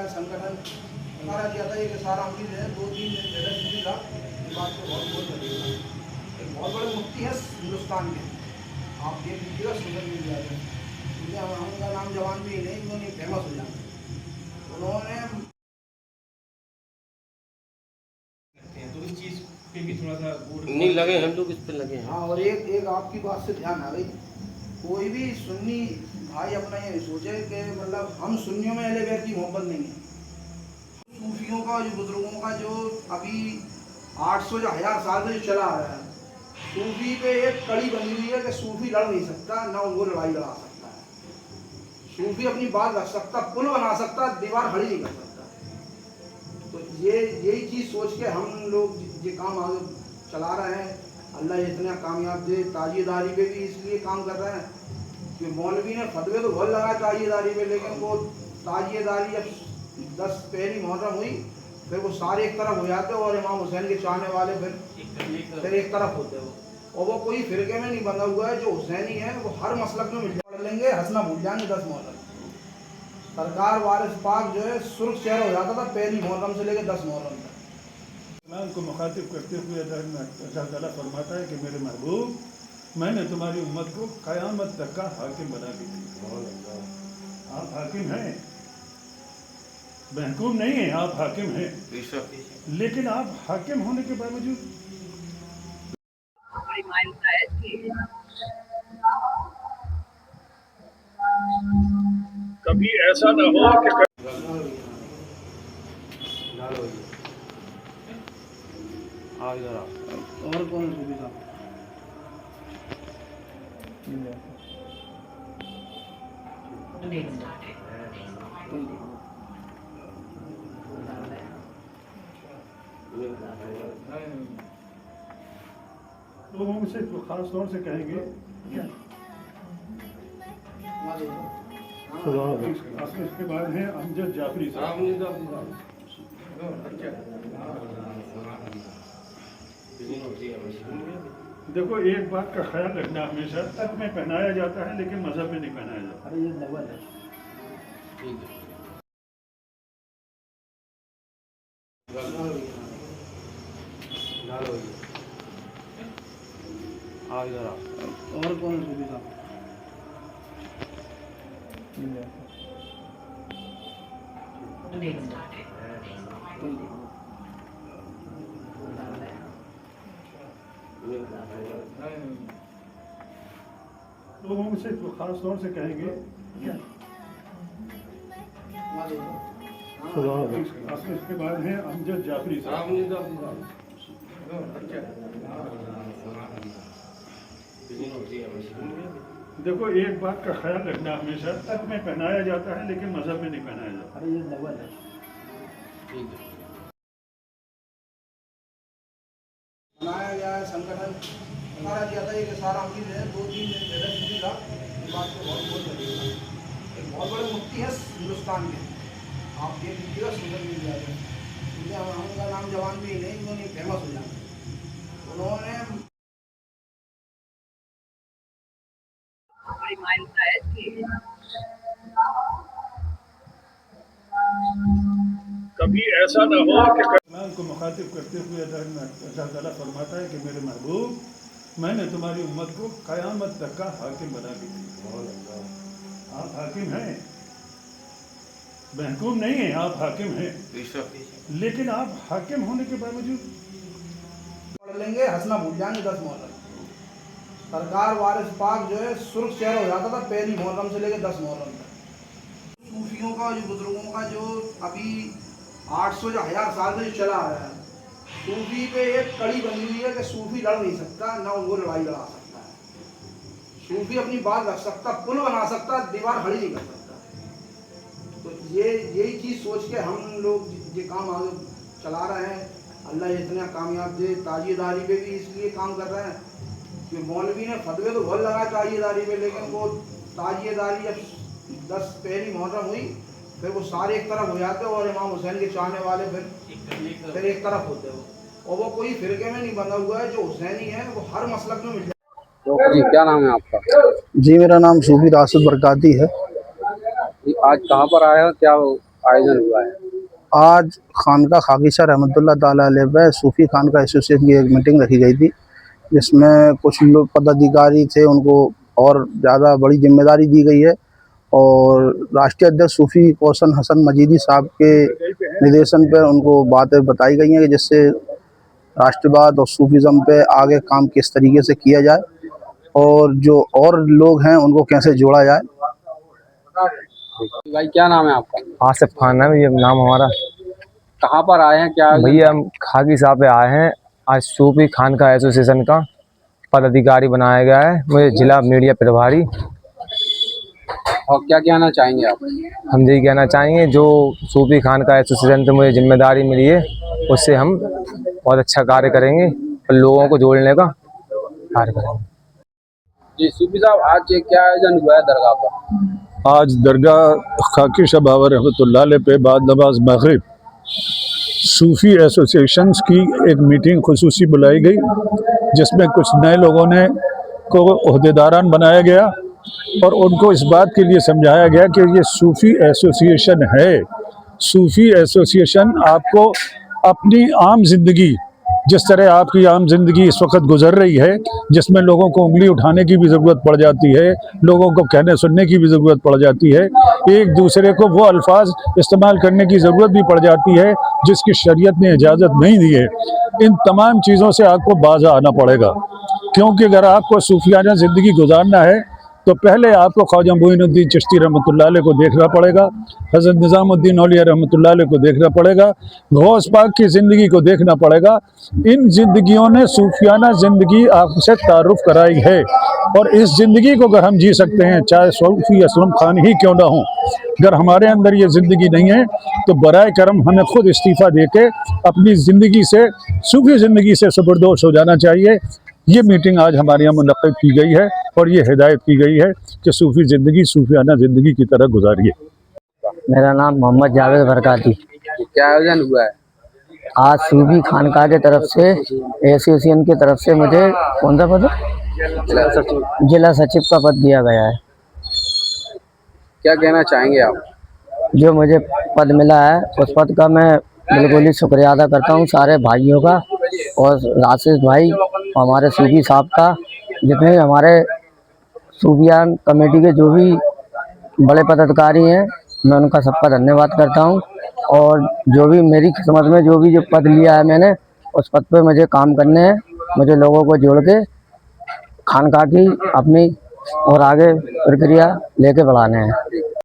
जाए संगठन हमारा क्या था कि सारा अमीर है 2-3 दिन पहले शुरू था। ये बात को बहुत बहुत लगेगा। एक बहुत बड़े मुफ्ती है हिंदुस्तान के, आप देख लीजिएगा सोशल मीडिया पे, उनका उनका नाम जवान भी नहीं, उन्होंने फेमस हो जाए। उन्होंने तो इस चीज़ पे भी थोड़ा सा नहीं लगे, हम लोग इस पे लगे हैं। हाँ, और एक आपकी बात से ध्यान आ गई, कोई भी सुन्नी भाई अपना ये सोचे कि मतलब हम सुन्नियों में अहले बैत की मोहब्बत नहीं है। सूफियों का जो बुजुर्गों का जो अभी 800 या 1000 साल से जो चला आ रहा है, सूफी पे एक कड़ी बनी हुई है कि सूफी लड़ नहीं सकता, ना उनको लड़ाई लड़ा सकता है। सूफी अपनी बात रख सकता, पुल बना सकता, दीवार खड़ी नहीं कर सकता। तो ये यही चीज़ सोच के हम लोग ये काम आगे चला रहे हैं। अल्लाह इतना कामयाब दे। ताजियेदारी पे भी इसलिए काम कर रहे हैं कि मौलवी ने फतवे तो बहुत लगाया ताजियेदारी पे, लेकिन वो ताजियेदारी जब 10 पहली मुहर्रम हुई फिर वो सारे एक तरफ हो जाते और इमाम हुसैन के चाहने वाले फिर एक तरफ होते हो। और वो कोई फिरके में नहीं बंधा हुआ है, जो हुसैनी है वो हर मसलक में मिल पढ़ लेंगे, हंसना भूल जाएंगे 10 मुहर्रम। सरकार वारिस पाक जो है सुर्ख चेहरा हो जाता था पहली मुहर्रम से लेकर 10 मुहर्रम तक। मैं उनको मुखातिब करते हुए अल्लाह ताला फरमाता है कि मेरे महबूब, मैंने तुम्हारी उम्मत को क़यामत तक का हाकिम बना के दिया। आप हाकिम हैं, महकूम नहीं हैं, आप हाकिम हैं, लेकिन आप हाकिम होने के बावजूद कभी ऐसा ना हो कि और कौन सुविधा लोगों से तो खास तौर से कहेंगे क्या इसके बाद हैं अमजद जाफरी साहब। देखो, एक बात का ख्याल रखना, हमेशा तक में पहनाया जाता है लेकिन मजहब में नहीं पहनाया जाता। अरे ये डबल है। और कौन सुविधा लोगों से तो खास तौर से कहेंगे क्या इसके बाद हैं अमजद जाफरी साहब। देखो, एक बात का ख्याल रखना, हमेशा तक में पहनाया जाता है लेकिन मजहब में नहीं पहनाया जाता। अरे ये डबल है। बनाया गया है संगठन हमारा क्या था कि सारा अमीर है 2-3 दिन पहले शुरू था। ये बात को बहुत बहुत लगेगा। एक बहुत बड़े मुफ्ती है हिंदुस्तान के, आप देख लीजिएगा सोशल मीडिया पे, उनका नाम जवान भी नहीं, उन्होंने फेमस हो जाए। उन्होंने कभी ऐसा ना हो कि मैं उनको मुखातिब करते हुए अल्लाह ताला फरमाता है कि मेरे महबूब, मैंने तुम्हारी उम्मत को क़यामत तक का हाकिम बना के दिया। आप हाकिम हैं, महकूम नहीं हैं, आप हाकिम हैं, लेकिन आप हाकिम होने के बावजूद पढ़ लेंगे, हंसना भूल जाएंगे 10 मुहर्रम। सरकार वारिस पाक जो है सुर्ख चेहरा हो जाता था पहली मुहर्रम से लेकर 10 मुहर्रम तक। सूफियों का जो बुजुर्गों का जो अभी 800 या 1000 साल से जो चला आ रहा है, सूफी पे एक कड़ी बनी हुई है कि सूफी लड़ नहीं सकता, ना उनको लड़ाई लड़ा सकता है। सूफी अपनी बात रख सकता, पुल बना सकता, दीवार खड़ी नहीं कर सकता। तो ये यही चीज़ सोच के हम लोग ये काम आगे चला रहे हैं। अल्लाह इतना कामयाब दे। ताजियेदारी पे भी इसलिए काम कर रहे हैं कि मौलवी ने फतवे तो बहुत लगाया ताजियेदारी पे, लेकिन वो ताजियेदारी जब 10 पहली मुहर्रम हुई फिर वो सारे एक तरफ हो जाते और इमाम हुसैन के चाहने वाले फिर एक तरफ होते हो। और वो कोई फिरके में नहीं बंधा हुआ है, जो हुसैनी है वो हर मसलक में मिल जाए। जी, क्या नाम है आपका? जी, मेरा नाम सूफी राशिद बरकाती है। आज कहाँ पर आया, क्या आयोजन हुआ है? आज खानका खाकीशा रहमतुल्लाह ताला अलैह पे सूफ़ी खानका एसोसिएशन की एक मीटिंग रखी गई थी, जिसमें कुछ लोग पदाधिकारी थे, उनको और ज़्यादा बड़ी जिम्मेदारी दी गई है और राष्ट्रीय अध्यक्ष सूफ़ी कौशन हसन मजीदी साहब के निर्देशन पर उनको बातें बताई गई हैं कि जिससे राष्ट्रवाद और सूफीज़म पे आगे काम किस तरीके से किया जाए और जो और लोग हैं उनको कैसे जोड़ा जाए। भाई क्या नाम है आपका? आसिफ खान है ये नाम हमारा। कहाँ पर आए हैं, क्या आयोजन? भैया हम खाकी साहब पे आए हैं। आज सूफी खान का एसोसिएशन का पदाधिकारी बनाया गया है, मुझे जिला मीडिया प्रभारी। और क्या कहना चाहेंगे आप? हम यही कहना चाहेंगे, जो सूफी खान का एसोसिएशन से मुझे जिम्मेदारी मिली है उससे हम बहुत अच्छा कार्य करेंगे और लोगों को जोड़ने का कार्य करेंगे। जी सूफी साहब, आज क्या आयोजन हुआ है दरगाह पर? आज दरगाह खाकी शाह बाबा रहमतुल्लाह अलैह पे बाद नमाज मगरिब सूफ़ी एसोसिएशंस की एक मीटिंग खुसूसी बुलाई गई, जिसमें कुछ नए लोगों ने को ओहदेदारान बनाया गया और उनको इस बात के लिए समझाया गया कि ये सूफ़ी एसोसिएशन है। सूफ़ी एसोसिएशन आपको अपनी आम ज़िंदगी, जिस तरह आपकी आम ज़िंदगी इस वक्त गुजर रही है, जिसमें लोगों को उंगली उठाने की भी ज़रूरत पड़ जाती है, लोगों को कहने सुनने की भी ज़रूरत पड़ जाती है, एक दूसरे को वो अल्फाज इस्तेमाल करने की ज़रूरत भी पड़ जाती है जिसकी शरीयत ने इजाज़त नहीं दी है। इन तमाम चीज़ों से आपको बाज़ आना पड़ेगा, क्योंकि अगर आपको सूफियाना ज़िंदगी गुजारना है तो पहले आपको ख्वाजा मोइनुद्दीन चिश्ती रहमतुल्लाह अलैह को देखना पड़ेगा, हज़रत निज़ामुद्दीन औलिया रहमतुल्लाह अलैह को देखना पड़ेगा, गौस पाक की ज़िंदगी को देखना पड़ेगा। इन ज़िंदगियों ने सूफियाना ज़िंदगी आपसे तारुफ़ कराई है और इस ज़िंदगी को अगर हम जी सकते हैं, चाहे सूफी असलम खान ही क्यों ना हों, अगर हमारे अंदर ये ज़िंदगी नहीं है तो बराए करम हमें खुद इस्तीफ़ा दे के अपनी ज़िंदगी से, सूफी ज़िंदगी से सुबरदोश हो जाना चाहिए। ये मीटिंग आज हमारे यहाँ मुनक़्क़िद की गई है और ये हिदायत की गई है कि सूफ़ी ज़िंदगी सूफियाना ज़िंदगी की तरह गुजारिए। मेरा नाम मोहम्मद जावेद बरकाती। क्या आयोजन हुआ है? आज सूफी खानका के तरफ से, एसोसिएशन की तरफ से मुझे कौन सा पद? जिला सचिव का पद दिया गया है। क्या कहना चाहेंगे आप? जो मुझे पद मिला है उस पद का मैं बिल्कुल ही शुक्रिया अदा करता हूँ सारे भाइयों का और राशिद भाई, हमारे सूफी साहब का, जितने भी हमारे सूफियान कमेटी के जो भी बड़े पदाधिकारी हैं, मैं उनका सबका धन्यवाद करता हूं। और जो भी मेरी किस्मत में जो पद लिया है मैंने, उस पद पे मुझे काम करने हैं, मुझे लोगों को जोड़ के खानका की अपनी और आगे प्रक्रिया लेके बढ़ाने हैं।